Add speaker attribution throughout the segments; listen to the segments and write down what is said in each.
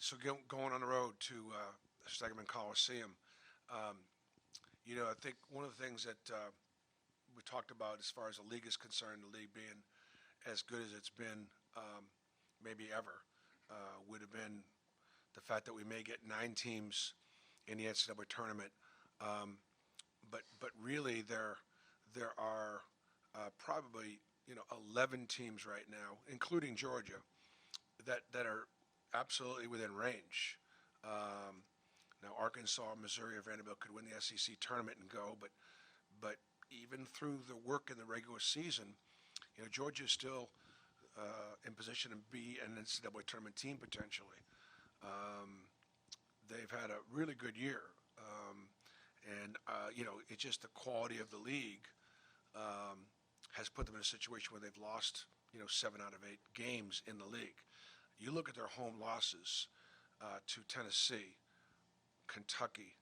Speaker 1: Going on the road to Stegeman Coliseum, um, I think one of the things that we talked about as far as the league is concerned, the league being as good as it's been maybe ever, would have been the fact that we may get 9 teams in the NCAA tournament. Um, but really there are probably 11 teams right now, including Georgia, that are absolutely within range. Um, Now Arkansas, Missouri, or Vanderbilt could win the SEC tournament and go, but even through the work in the regular season, Georgia is still in position to be an NCAA tournament team potentially. Um, they've had a really good year, and it's just the quality of the league um, has put them in a situation where they've lost 7 out of 8 games in the league. You look at their home losses to Tennessee, Kentucky,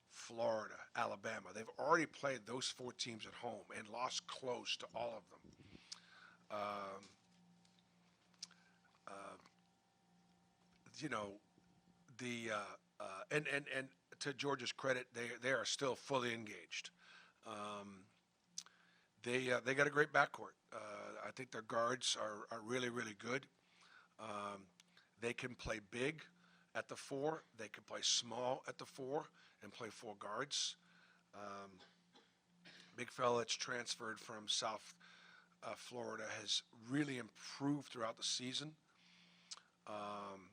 Speaker 1: Florida, Alabama. They've already played those 4 teams at home and lost close to all of them. Um, uh, you know, and to Georgia's credit, they are still fully engaged. Um, they got a great backcourt. I think their guards are really really good. Um, they can play big at the 4. They can play small at the 4 and play 4 guards. Um, Big fella that's transferred from South Florida has really improved throughout the season, um,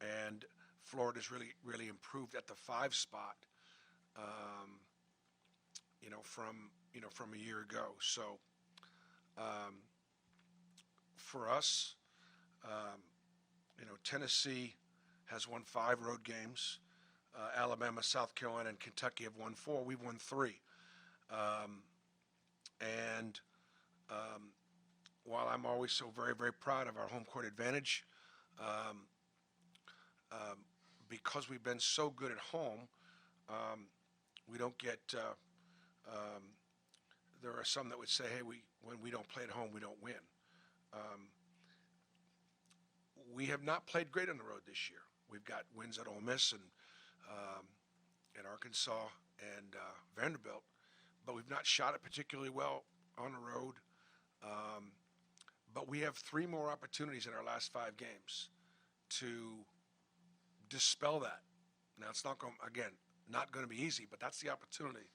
Speaker 1: and Florida's really improved at the 5 spot. Um, from a year ago. So um, for us, um, Tennessee has won 5 road games. Alabama, South Carolina, and Kentucky have won 4. We've won 3. Um, and while I'm always so very, very proud of our home court advantage, um, um, because we've been so good at home, um, we don't get. Um, there are some that would say, "Hey, when we don't play at home, we don't win." Um, we have not played great on the road this year. We've got wins at Ole Miss and Arkansas and Vanderbilt, but we've not shot it particularly well on the road. Um, but we have 3 more opportunities in our last 5 games to dispel that. Now it's not going not going to be easy, but that's the opportunity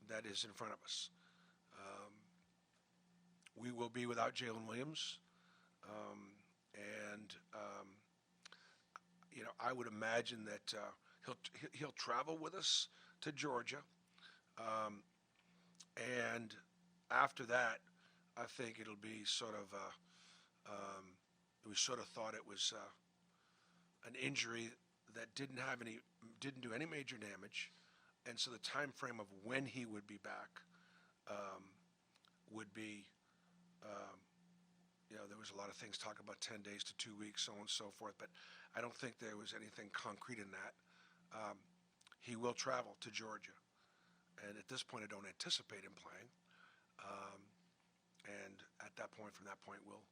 Speaker 1: that is in front of us. Um, we will be without Jalen Williams, um, and I would imagine that he'll travel with us to Georgia, um, and after that, I think it'll be sort of. We sort of thought it was an injury that didn't do any major damage, and so the time frame of when he would be back would be. There was a lot of things talking about 10 days to 2 weeks, so on and so forth, but I don't think there was anything concrete in that. He will travel to Georgia, and at this point, I don't anticipate him playing. And at that point, from that point, we'll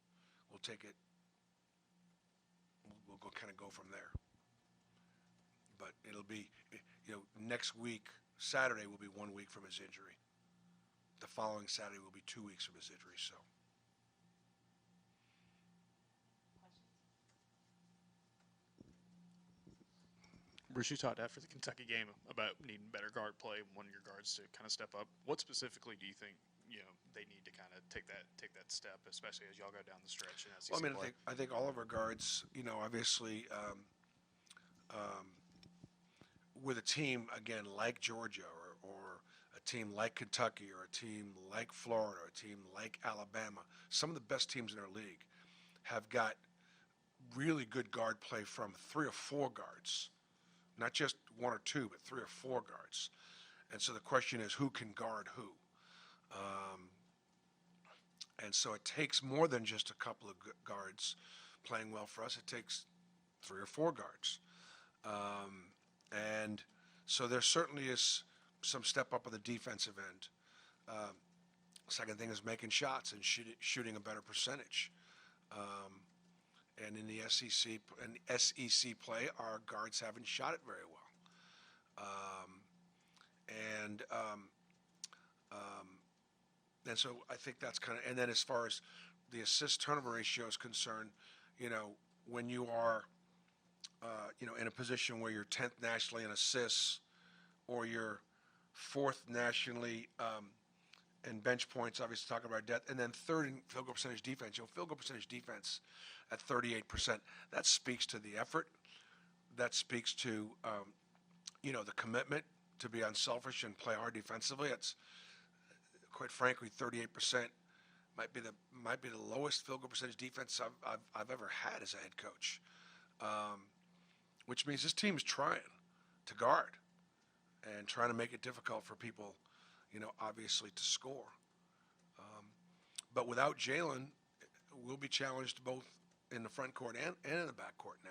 Speaker 1: take it. We'll go kind of go from there. But it'll be, next week, Saturday will be 1 week from his injury. The following Saturday will be 2 weeks from his injury. So.
Speaker 2: Bruce, you talked after the Kentucky game about needing better guard play, wanting your guards to kind of step up. What specifically do you think they need to kind of take that step, especially as y'all go down the stretch? And as
Speaker 1: Well, I think all of our guards, obviously, with a team again like Georgia or a team like Kentucky or a team like Florida or a team like Alabama, some of the best teams in our league have got really good guard play from 3 or 4 guards. Not just 1 or 2, but 3 or 4 guards. And so the question is, who can guard who? And so it takes more than just a couple of guards playing well for us. It takes 3 or 4 guards. And so there certainly is some step up on the defensive end. Second thing is making shots and shooting a better percentage. And And in the SEC play, our guards haven't shot it very well. And and so I think that's kind of, and then as far as the assist turnover ratio is concerned, when you are, in a position where you're 10th nationally in assists, or you're 4th nationally in bench points, obviously talking about depth, and then 3rd in field goal percentage defense. Field goal percentage defense at 38%. That speaks to the effort. That speaks to, the commitment to be unselfish and play hard defensively. It's, quite frankly, 38% might be the lowest field goal percentage defense I've ever had as a head coach, which means this team's trying to guard and trying to make it difficult for people, obviously to score. But without Jalen, we'll be challenged both in the front court and in the back court now.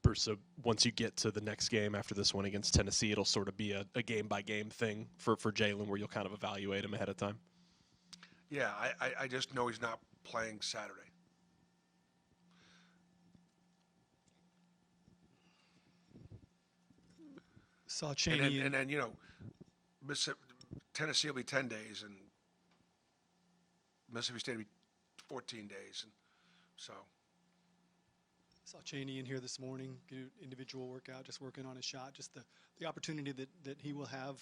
Speaker 3: Bruce, so once you get to the next game after this one against Tennessee, it'll sort of be a game-by-game thing for Jalen where you'll kind of evaluate him ahead of time?
Speaker 1: Yeah, I just know he's not playing Saturday.
Speaker 4: Saw Chaney.
Speaker 1: And then Tennessee will be 10 days, and Mississippi State will be 14 days. And so.
Speaker 4: Saw Chaney in here this morning, do individual workout, just working on his shot, just the opportunity that he will have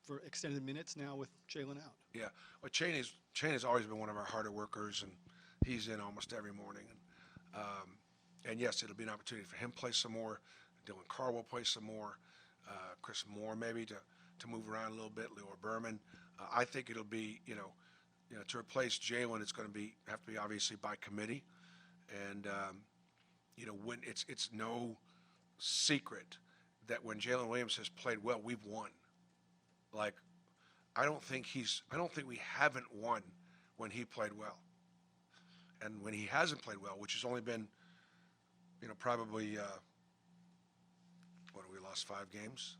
Speaker 4: for extended minutes now with Jalen out.
Speaker 1: Yeah, well, Chaney's always been one of our harder workers, and he's in almost every morning. And yes, it'll be an opportunity for him to play some more. Dylan Carr will play some more. Chris Moore maybe to move around a little bit. Leo Berman. I think it'll be to replace Jalen, it's going to have to be obviously by committee, and when it's no secret that when Jalen Williams has played well, we've won. Like, I don't think we haven't won when he played well. And when he hasn't played well, which has only been, probably, we lost 5 games,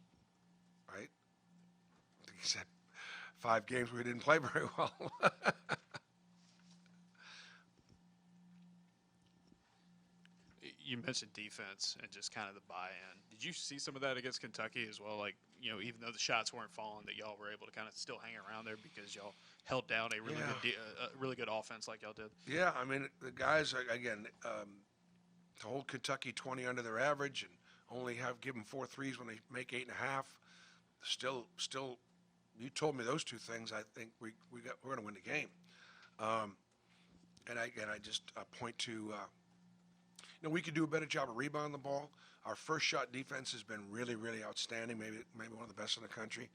Speaker 1: right? I think he said 5 games we didn't play very well.
Speaker 2: You mentioned defense and just kind of the buy-in. Did you see some of that against Kentucky as well? Like, even though the shots weren't falling, that y'all were able to kind of still hang around there because y'all held down a really good offense like y'all did.
Speaker 1: Yeah, I mean, the guys, again, to hold Kentucky 20 under their average and only give them 4 threes when they make 8.5, still, you told me those 2 things. I think we're going to win the game. And I just point to. We could do a better job of rebounding the ball. Our first shot defense has been really, really outstanding, maybe one of the best in the country.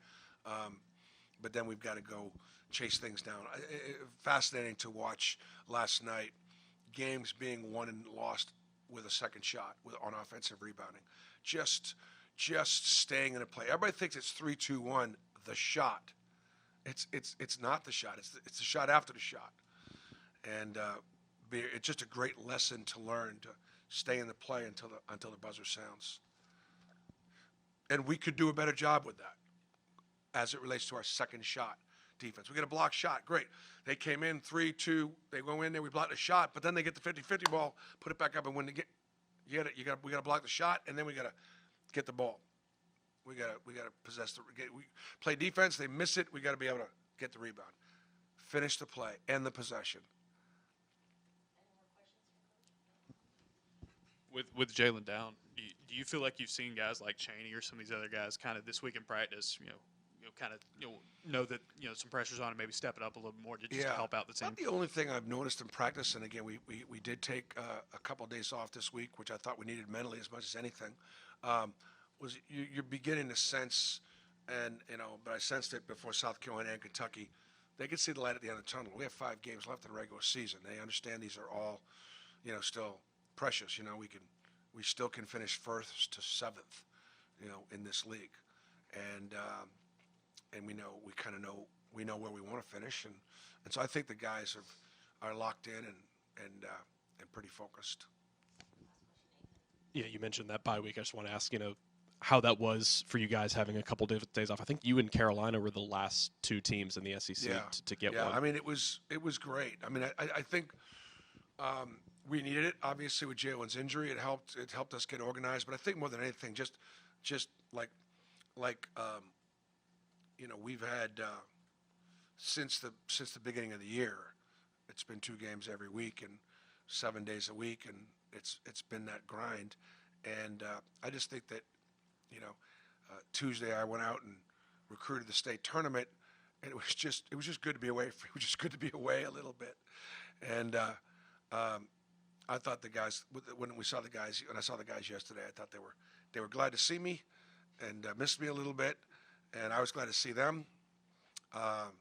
Speaker 1: But then we've got to go chase things down. Fascinating to watch last night, games being won and lost with a second shot on offensive rebounding. Just staying in a play. Everybody thinks it's 3-2-1, the shot. It's not the shot. It's the shot after the shot. And it's just a great lesson to learn to stay in the play until the buzzer sounds. And we could do a better job with that as it relates to our second shot defense. We get a block shot, great. They came in 3-2, they go in there, we block the shot, but then they get the 50-50 ball, put it back up and win the game. We got to block the shot, and then we got to get the ball. We got to possess we play defense, they miss it, we got to be able to get the rebound. Finish the play, end the possession.
Speaker 2: With Jalen down, do you feel like you've seen guys like Chaney or some of these other guys kind of this week in practice, know that some pressure's on and maybe step it up a little more to help out the team?
Speaker 1: Not the only thing I've noticed in practice, and again, we did take a couple of days off this week, which I thought we needed mentally as much as anything, was you're beginning to sense, and but I sensed it before South Carolina and Kentucky, they can see the light at the end of the tunnel. We have 5 games left in the regular season. They understand these are all, still precious. We still can finish 1st to 7th, in this league, and we know where we want to finish, and so I think the guys are locked in and pretty focused.
Speaker 3: Yeah, you mentioned that bye week. I just want to ask, how that was for you guys having a couple days off. I think you and Carolina were the last two teams in the SEC to get one.
Speaker 1: I mean, it was great. I mean, I think we needed it. Obviously, with Jalen's injury, it helped us get organized. But I think more than anything, just like we've had since the beginning of the year, it's been 2 games every week and 7 days a week, and it's been that grind. And I just think that, Tuesday I went out and recruited the state tournament, and it was just good to be away. It was just good to be away a little bit. And I thought the guys, when I saw the guys yesterday, I thought they were glad to see me and missed me a little bit, and I was glad to see them. But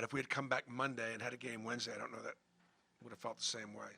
Speaker 1: if we had come back Monday and had a game Wednesday, I don't know that would have felt the same way.